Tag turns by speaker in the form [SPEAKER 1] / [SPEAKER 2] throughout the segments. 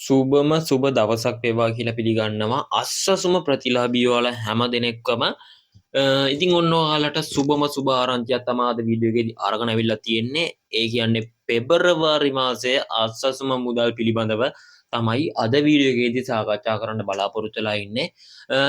[SPEAKER 1] සුබම සුබ දවසක් වේවා කියලා පිළිගන්නවා අස්සසුම ප්‍රතිලාභී ඔයාලා හැම දෙනෙක්වම ඉතින් ඔන්න ඔයාලට සුබම සුබ ආරංචියක් තමයි අද වීඩියෝ එකේදී අරගෙන අවිල්ලා තියෙන්නේ ඒ කියන්නේ පෙබරවාරි මාසයේ අස්සසුම මුදල් පිළිබඳව තමයි අද වීඩියෝ එකේදී සාකච්ඡා කරන්න බලාපොරොත්තු වෙලා ඉන්නේ.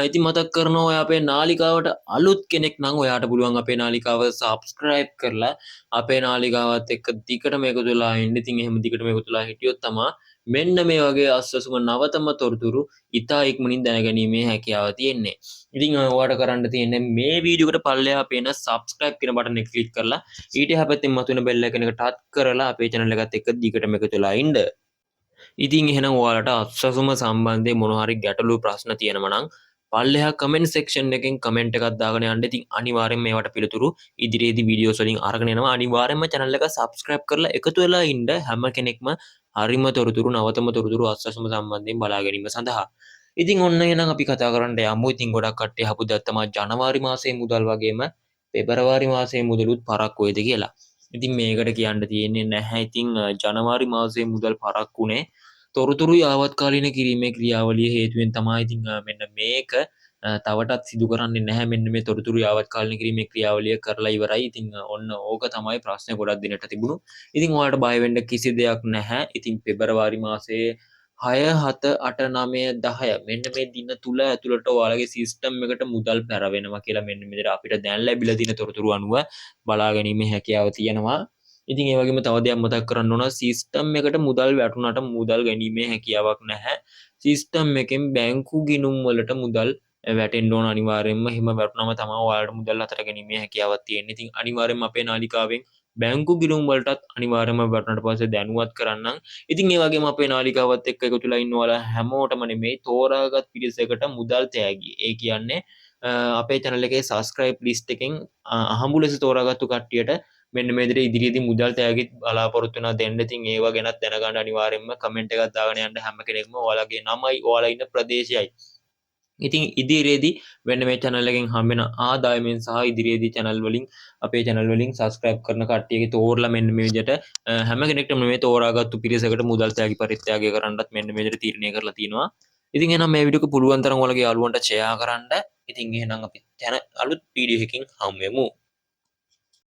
[SPEAKER 1] ඉතින් මතක් කරනවා ඔයා අපේ නාලිකාවට අලුත් කෙනෙක් නම් ඔයාට පුළුවන් අපේ නාලිකාව subscribe කරලා අපේ නාලිකාවත් එක්ක දිගටම එකතු වෙලා ඉන්න. ඉතින් එහෙම දිගටම එකතු වෙලා හිටියොත් තමයි මෙන්න මේ වගේ අස්සසුම නවතම තොරතුරු ඉතා ඉක්මනින් දැනගැනීමේ හැකියාව තියෙන්නේ. ඉතින් ඔයාලට කරන්න තියෙන්නේ මේ වීඩියෝ එකට පල්ලෙහා පේන subscribe කියන බටන් එක ක්ලික් කරලා ඊට එහා පැත්තෙන් මතුවෙන bell icon එක ටච් කරලා අපේ channel එකත් එක්ක දිගටම එකතු වෙලා ඉන්න. ඉතින් එහෙනම් ඔයාලට අස්සසුම සම්බන්ධයෙන් මොන හරි ගැටලු ප්‍රශ්න තියෙනවා නම් පල්ලෙහා comment section එකෙන් comment එකක් දාගෙන යන්න. ඉතින් අනිවාර්යෙන් මේවට පිළිතුරු ඉදිරියේදී වීඩියෝස් වලින් අරගෙන එනවා. අනිවාර්යෙන්ම channel එක subscribe කරලා එකතු වෙලා ඉන්න හැම කෙනෙක්ම හරිම තොරතුරු නවතම තොරතුරු අස්සසුම සම්බන්ධයෙන් බලා ගැනීම සඳහා. ඉතින් ඔන්න එහෙනම් අපි කතා කරන්න යමු. ඉතින් ගොඩක් කට්ටිය අහපු දෙයක් තමයි ජනවාරි මාසයේ මුදල් වගේම පෙබරවාරි මාසයේ මුදලුත් පරක්කු වේද කියලා. ඉතින් මේකට කියන්න තියෙන්නේ නැහැ. ඉතින් ජනවාරි මාසයේ මුදල් පරක්කුනේ තොරතුරු යාවත්කාලීන කිරීමේ ක්‍රියාවලිය හේතුවෙන් තමයි. ඉතින් මෙන්න මේක තවටත් සිදු කරන්නේ නැහැ. මෙන්න මේ තොරතුරු යාවත්කාලීන කිරීමේ ක්‍රියාවලිය කරලා ඉවරයි. ඉතින් ඔන්න ඕක තමයි ප්‍රශ්නේ ගොඩක් දිනට තිබුණු. ඉතින් ඔයාලට බය වෙන්න කිසි දෙයක් නැහැ. ඉතින් පෙබරවාරි මාසයේ 6 7 8 9 10 මෙන්න මේ දින තුල ඇතුළට ඔයාලගේ සිස්ටම් එකට මුදල් පැරවෙනවා කියලා මෙන්න මෙතන අපිට දැන් ලැබිලා තියෙන තොරතුරු අනුව බලා ගැනීමේ හැකියාව තියෙනවා. ඉතින් ඒ වගේම තව දෙයක් මතක් කරන්න ඕන සිස්ටම් එකට මුදල් වැටුණාට මුදල් ගැනීමේ හැකියාවක් නැහැ. සිස්ටම් එකෙන් බැංකු ගිණුම් වලට මුදල් වැටෙන්න ඕන අනිවාර්යයෙන්ම. එහෙම වැටුනම තමයි ඔයාලට මුදල් අතර ගැනීමේ හැකියාවක් තියෙන්නේ. ඉතින් අනිවාර්යයෙන්ම අපේ නාලිකාවෙන් බැංකු ගිණුම් වලටත් අනිවාර්යයෙන්ම වැටුණාට පස්සේ දැනුවත් කරන්නම්. ඉතින් ඒ වගේම අපේ නාලිකාවත් එක්ක එකතු වෙලා ඉන්න ඔයාලා හැමෝටම නෙමෙයි තෝරාගත් පිරිසකට මුදල් තෑගි. ඒ කියන්නේ අපේ channel එකේ subscribe list එකෙන් අහඹු ලෙස තෝරාගත්තු කට්ටියට මෙන්න මේ විදිහට ඉදිරියේදී මුදල් තෑගිත් බලාපොරොත්තු වෙනවා දෙන්න. ඉතින් ඒව ගැනත් දැනගන්න අනිවාර්යයෙන්ම කමෙන්ට් එකක් දාගෙන යන්න හැම කෙනෙක්ම ඔයාලගේ නමයි ඔයාලා ඉන්න ප්‍රදේශයයි. ඉතින් ඉදිරියේදී මෙන්න මේ channel එකෙන් හම්බෙන ආදායමෙන් සහ ඉදිරියේදී channel වලින් අපේ channel වලින් subscribe කරන කට්ටියගේ තෝරලා මෙන්න මේ විදිහට හැම කෙනෙක්ටම මේ තෝරාගත්තු පිරිසකට මුදල් තෑගි පරිත්‍යාගය කරන්නත් මෙන්න මේ විදිහට තීරණය කරලා තියෙනවා. ඉතින් එහෙනම් මේ වීඩියෝ එක පුළුවන් තරම් ඔයාලගේ යාළුවන්ට share කරන්න. ඉතින් එහෙනම් අපි අලුත් වීඩියෝ එකකින් හමු වෙමු.